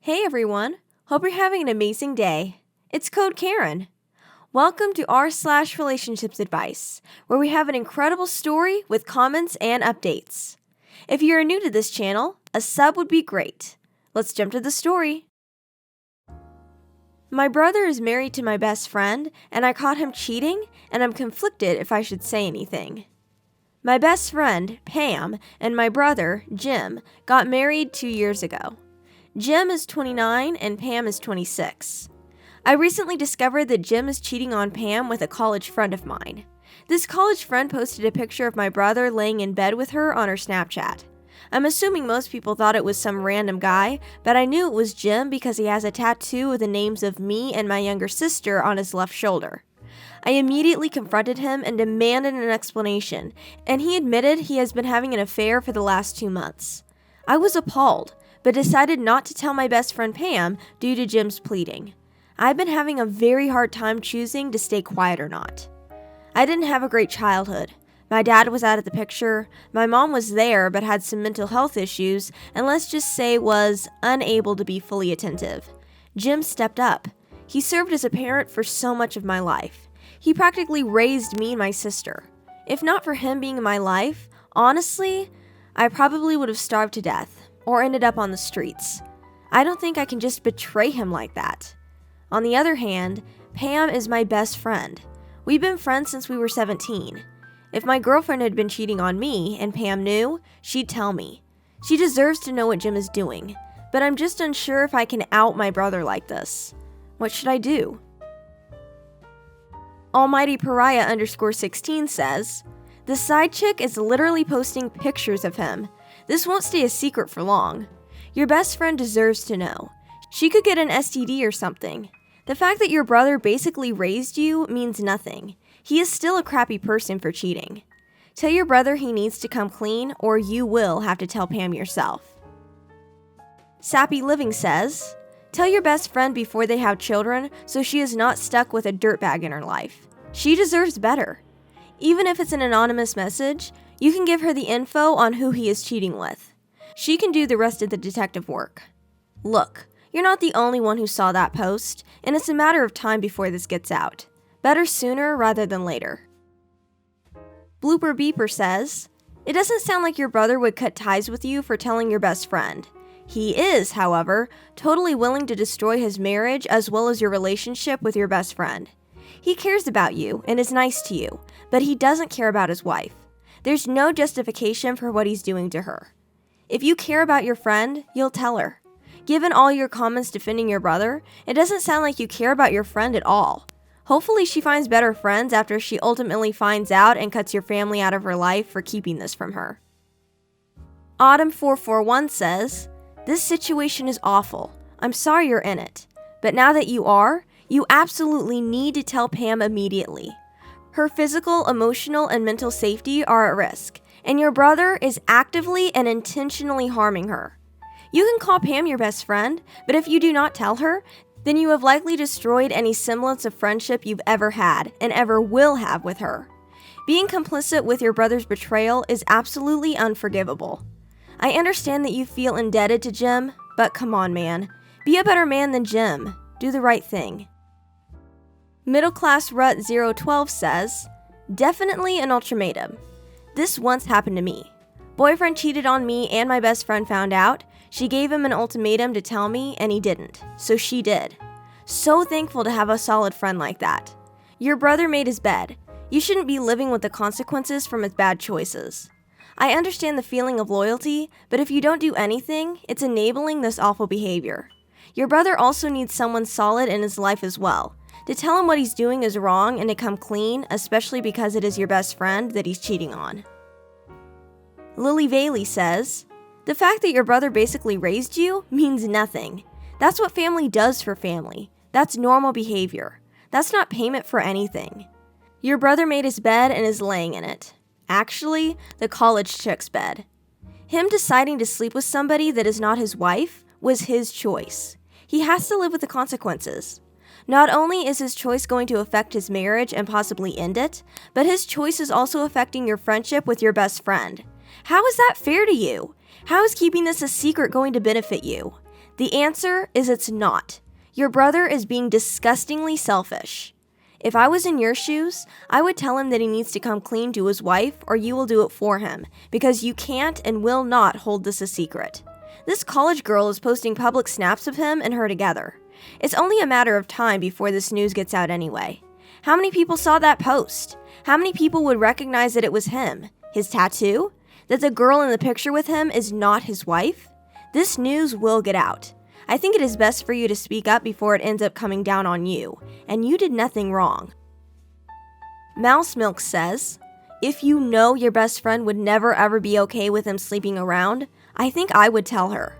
Hey everyone, hope you're having an amazing day. It's Code Karen. Welcome to r/relationships advice, where we have an incredible story with comments and updates. If you're new to this channel, a sub would be great. Let's jump to the story. My brother is married to my best friend, and I caught him cheating, and I'm conflicted if I should say anything. My best friend, Pam, and my brother, Jim, got married 2 years ago. Jim is 29 and Pam is 26. I recently discovered that Jim is cheating on Pam with a college friend of mine. This college friend posted a picture of my brother laying in bed with her on her Snapchat. I'm assuming most people thought it was some random guy, but I knew it was Jim because he has a tattoo with the names of me and my younger sister on his left shoulder. I immediately confronted him and demanded an explanation, and he admitted he has been having an affair for the last 2 months. I was appalled, but decided not to tell my best friend Pam due to Jim's pleading. I've been having a very hard time choosing to stay quiet or not. I didn't have a great childhood. My dad was out of the picture, my mom was there but had some mental health issues, and let's just say was unable to be fully attentive. Jim stepped up. He served as a parent for so much of my life. He practically raised me and my sister. If not for him being in my life, honestly, I probably would have starved to death or ended up on the streets. I don't think I can just betray him like that. On the other hand, Pam is my best friend. We've been friends since we were 17. If my girlfriend had been cheating on me and Pam knew, she'd tell me. She deserves to know what Jim is doing, but I'm just unsure if I can out my brother like this. What should I do? Almighty Pariah _16 says, "The side chick is literally posting pictures of him. This won't stay a secret for long. Your best friend deserves to know. She could get an STD or something. The fact that your brother basically raised you means nothing. He is still a crappy person for cheating. Tell your brother he needs to come clean, or you will have to tell Pam yourself." Sappy Living says, "Tell your best friend before they have children so she is not stuck with a dirtbag in her life. She deserves better. Even if it's an anonymous message, you can give her the info on who he is cheating with. She can do the rest of the detective work. Look, you're not the only one who saw that post, and it's a matter of time before this gets out. Better sooner rather than later." Blooper Beeper says, "It doesn't sound like your brother would cut ties with you for telling your best friend. He is, however, totally willing to destroy his marriage as well as your relationship with your best friend. He cares about you and is nice to you, but he doesn't care about his wife. There's no justification for what he's doing to her. If you care about your friend, you'll tell her. Given all your comments defending your brother, it doesn't sound like you care about your friend at all. Hopefully she finds better friends after she ultimately finds out and cuts your family out of her life for keeping this from her." Autumn441 says, "This situation is awful. I'm sorry you're in it. But now that you are, you absolutely need to tell Pam immediately. Her physical, emotional, and mental safety are at risk, and your brother is actively and intentionally harming her. You can call Pam your best friend, but if you do not tell her, then you have likely destroyed any semblance of friendship you've ever had and ever will have with her. Being complicit with your brother's betrayal is absolutely unforgivable. I understand that you feel indebted to Jim, but come on, man. Be a better man than Jim. Do the right thing." Middle Class Rut 012 says, "Definitely an ultimatum. This once happened to me. Boyfriend cheated on me and my best friend found out. She gave him an ultimatum to tell me and he didn't, so she did. So thankful to have a solid friend like that. Your brother made his bed. You shouldn't be living with the consequences from his bad choices. I understand the feeling of loyalty, but if you don't do anything, it's enabling this awful behavior. Your brother also needs someone solid in his life as well, to tell him what he's doing is wrong and to come clean, especially because it is your best friend that he's cheating on." Lily Bailey says, "The fact that your brother basically raised you means nothing. That's what family does for family. That's normal behavior. That's not payment for anything. Your brother made his bed and is laying in it. Actually, the college chick's bed. Him deciding to sleep with somebody that is not his wife was his choice. He has to live with the consequences. Not only is his choice going to affect his marriage and possibly end it, but his choice is also affecting your friendship with your best friend. How is that fair to you? How is keeping this a secret going to benefit you? The answer is it's not. Your brother is being disgustingly selfish. If I was in your shoes, I would tell him that he needs to come clean to his wife or you will do it for him, because you can't and will not hold this a secret. This college girl is posting public snaps of him and her together. It's only a matter of time before this news gets out anyway. How many people saw that post? How many people would recognize that it was him? His tattoo? That the girl in the picture with him is not his wife? This news will get out. I think it is best for you to speak up before it ends up coming down on you, and you did nothing wrong. Mouse Milk says, if you know your best friend would never ever be okay with him sleeping around, I think I would tell her.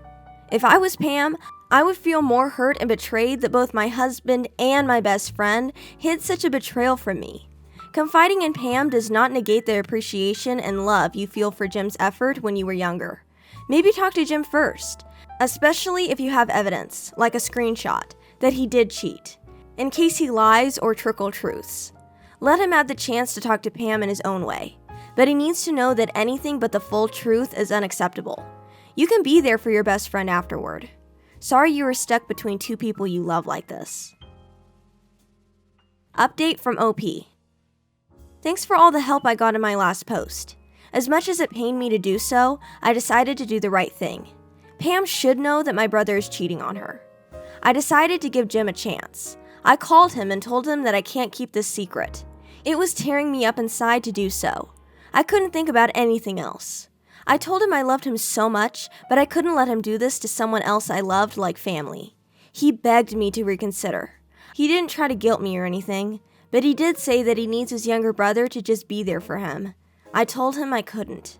If I was Pam, I would feel more hurt and betrayed that both my husband and my best friend hid such a betrayal from me. Confiding in Pam does not negate the appreciation and love you feel for Jim's effort when you were younger. Maybe talk to Jim first, especially if you have evidence, like a screenshot, that he did cheat, in case he lies or trickle truths. Let him have the chance to talk to Pam in his own way, but he needs to know that anything but the full truth is unacceptable. You can be there for your best friend afterward. Sorry you were stuck between two people you love like this. Update from OP. Thanks for all the help I got in my last post. As much as it pained me to do so, I decided to do the right thing. Pam should know that my brother is cheating on her. I decided to give Jim a chance. I called him and told him that I can't keep this secret. It was tearing me up inside to do so. I couldn't think about anything else. I told him I loved him so much, but I couldn't let him do this to someone else I loved like family. He begged me to reconsider. He didn't try to guilt me or anything, but he did say that he needs his younger brother to just be there for him. I told him I couldn't.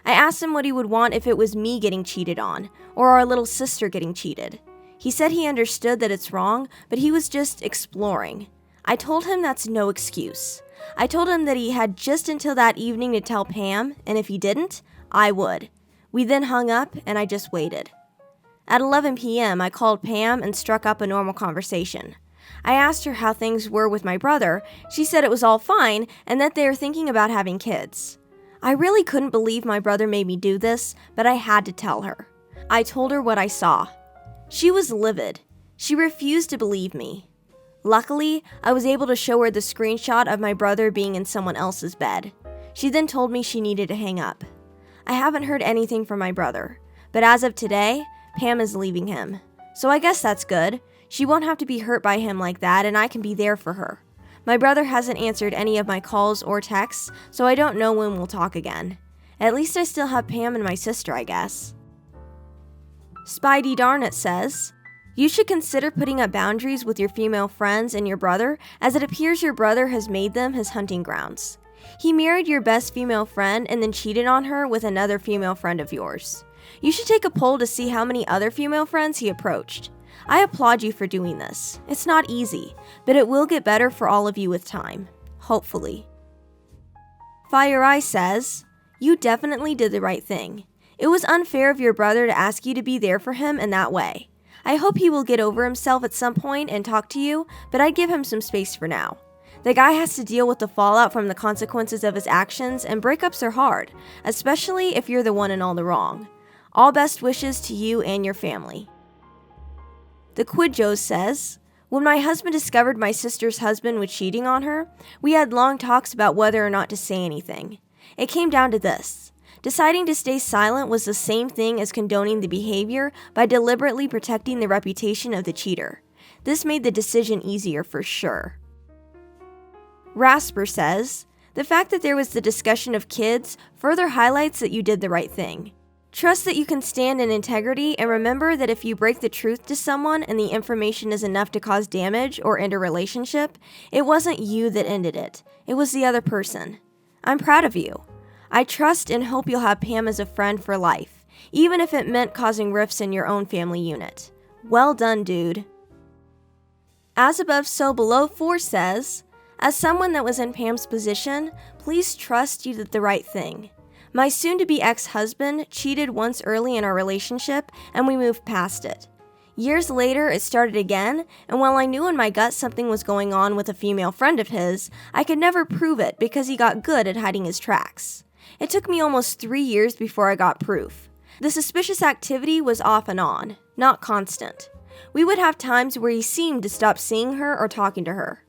I asked him what he would want if it was me getting cheated on, or our little sister getting cheated. He said he understood that it's wrong, but he was just exploring. I told him that's no excuse. I told him that he had just until that evening to tell Pam, and if he didn't, I would. We then hung up, and I just waited. At 11 p.m., I called Pam and struck up a normal conversation. I asked her how things were with my brother. She said it was all fine, and that they are thinking about having kids. I really couldn't believe my brother made me do this, but I had to tell her. I told her what I saw. She was livid. She refused to believe me. Luckily, I was able to show her the screenshot of my brother being in someone else's bed. She then told me she needed to hang up. I haven't heard anything from my brother, but as of today, Pam is leaving him. So I guess that's good. She won't have to be hurt by him like that, and I can be there for her. My brother hasn't answered any of my calls or texts, so I don't know when we'll talk again. At least I still have Pam and my sister, I guess. Spidey Darnett says, you should consider putting up boundaries with your female friends and your brother, as it appears your brother has made them his hunting grounds. He married your best female friend and then cheated on her with another female friend of yours. You should take a poll to see how many other female friends he approached. I applaud you for doing this. It's not easy, but it will get better for all of you with time. Hopefully. Fire Eye says, you definitely did the right thing. It was unfair of your brother to ask you to be there for him in that way. I hope he will get over himself at some point and talk to you, but I'd give him some space for now. The guy has to deal with the fallout from the consequences of his actions, and breakups are hard, especially if you're the one in all the wrong. All best wishes to you and your family. The Quidjo says, when my husband discovered my sister's husband was cheating on her, we had long talks about whether or not to say anything. It came down to this. Deciding to stay silent was the same thing as condoning the behavior by deliberately protecting the reputation of the cheater. This made the decision easier for sure. Rasper says, the fact that there was the discussion of kids further highlights that you did the right thing. Trust that you can stand in integrity, and remember that if you break the truth to someone and the information is enough to cause damage or end a relationship, it wasn't you that ended it. It was the other person. I'm proud of you. I trust and hope you'll have Pam as a friend for life, even if it meant causing rifts in your own family unit. Well done, dude. As Above, So Below 4 says, as someone that was in Pam's position, please trust you did the right thing. My soon-to-be ex-husband cheated once early in our relationship, and we moved past it. Years later, it started again, and while I knew in my gut something was going on with a female friend of his, I could never prove it because he got good at hiding his tracks. It took me almost 3 years before I got proof. The suspicious activity was off and on, not constant. We would have times where he seemed to stop seeing her or talking to her.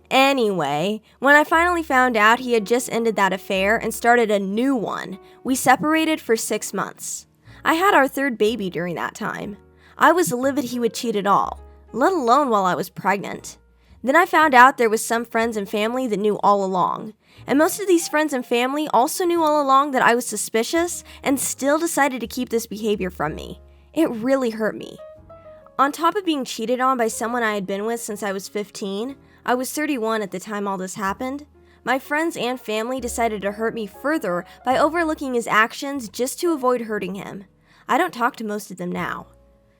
Anyway, when I finally found out he had just ended that affair and started a new one, we separated for 6 months. I had our third baby during that time. I was livid he would cheat at all, let alone while I was pregnant. Then I found out there was some friends and family that knew all along. And most of these friends and family also knew all along that I was suspicious and still decided to keep this behavior from me. It really hurt me. On top of being cheated on by someone I had been with since I was 15, I was 31 at the time all this happened, my friends and family decided to hurt me further by overlooking his actions just to avoid hurting him. I don't talk to most of them now.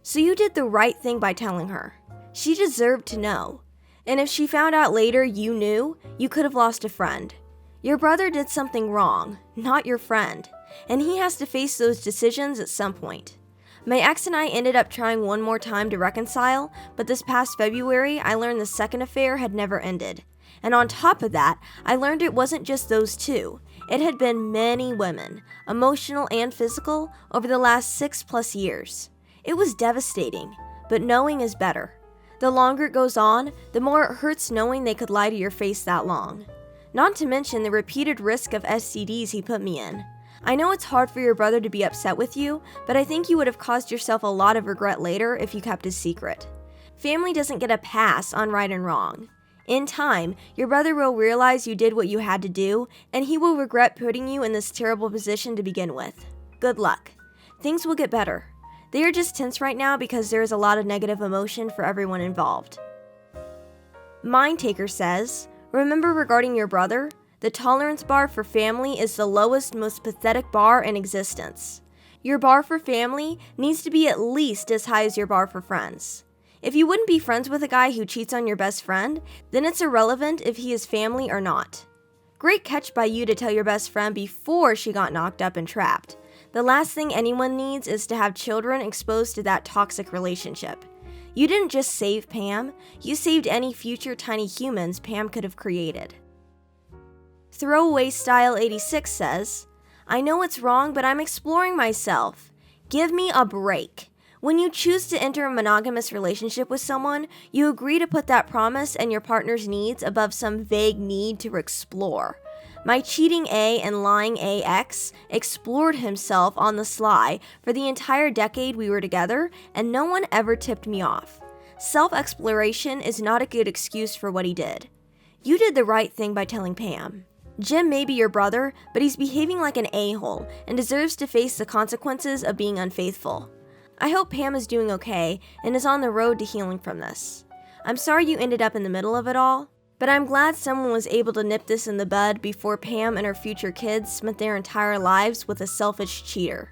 So you did the right thing by telling her. She deserved to know. And if she found out later you knew, you could have lost a friend. Your brother did something wrong, not your friend, and he has to face those decisions at some point. My ex and I ended up trying one more time to reconcile, but this past February, I learned the second affair had never ended. And on top of that, I learned it wasn't just those two. It had been many women, emotional and physical, over the last 6+ years. It was devastating, but knowing is better. The longer it goes on, the more it hurts knowing they could lie to your face that long. Not to mention the repeated risk of STDs he put me in. I know it's hard for your brother to be upset with you, but I think you would have caused yourself a lot of regret later if you kept his secret. Family doesn't get a pass on right and wrong. In time, your brother will realize you did what you had to do, and he will regret putting you in this terrible position to begin with. Good luck. Things will get better. They are just tense right now because there is a lot of negative emotion for everyone involved. Mindtaker says, remember regarding your brother, the tolerance bar for family is the lowest, most pathetic bar in existence. Your bar for family needs to be at least as high as your bar for friends. If you wouldn't be friends with a guy who cheats on your best friend, then it's irrelevant if he is family or not. Great catch by you to tell your best friend before she got knocked up and trapped. The last thing anyone needs is to have children exposed to that toxic relationship. You didn't just save Pam, you saved any future tiny humans Pam could have created. Throwaway Style 86 says, I know it's wrong, but I'm exploring myself. Give me a break. When you choose to enter a monogamous relationship with someone, you agree to put that promise and your partner's needs above some vague need to explore. My cheating A and lying AX explored himself on the sly for the entire decade we were together, and no one ever tipped me off. Self-exploration is not a good excuse for what he did. You did the right thing by telling Pam. Jim may be your brother, but he's behaving like an a-hole and deserves to face the consequences of being unfaithful. I hope Pam is doing okay and is on the road to healing from this. I'm sorry you ended up in the middle of it all, but I'm glad someone was able to nip this in the bud before Pam and her future kids spent their entire lives with a selfish cheater.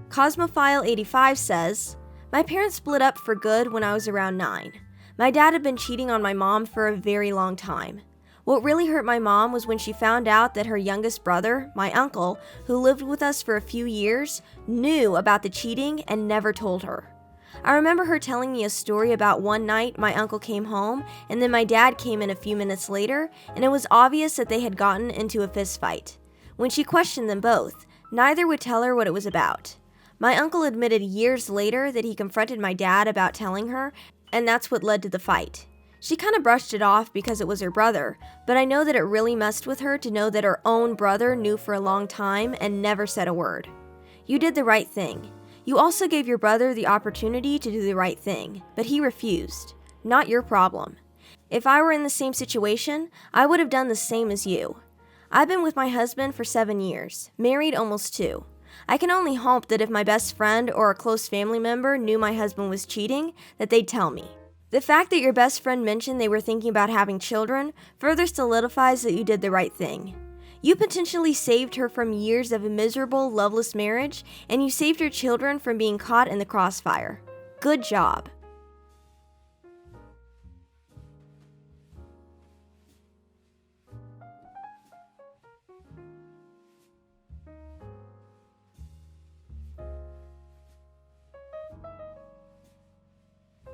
Cosmophile85 says, my parents split up for good when I was around 9. My dad had been cheating on my mom for a very long time. What really hurt my mom was when she found out that her youngest brother, my uncle, who lived with us for a few years, knew about the cheating and never told her. I remember her telling me a story about one night my uncle came home and then my dad came in a few minutes later, and it was obvious that they had gotten into a fist fight. When she questioned them both, neither would tell her what it was about. My uncle admitted years later that he confronted my dad about telling her, and that's what led to the fight. She kind of brushed it off because it was her brother, but I know that it really messed with her to know that her own brother knew for a long time and never said a word. You did the right thing. You also gave your brother the opportunity to do the right thing, but he refused. Not your problem. If I were in the same situation, I would have done the same as you. I've been with my husband for 7 years, married almost 2. I can only hope that if my best friend or a close family member knew my husband was cheating, that they'd tell me. The fact that your best friend mentioned they were thinking about having children further solidifies that you did the right thing. You potentially saved her from years of a miserable, loveless marriage, and you saved her children from being caught in the crossfire. Good job.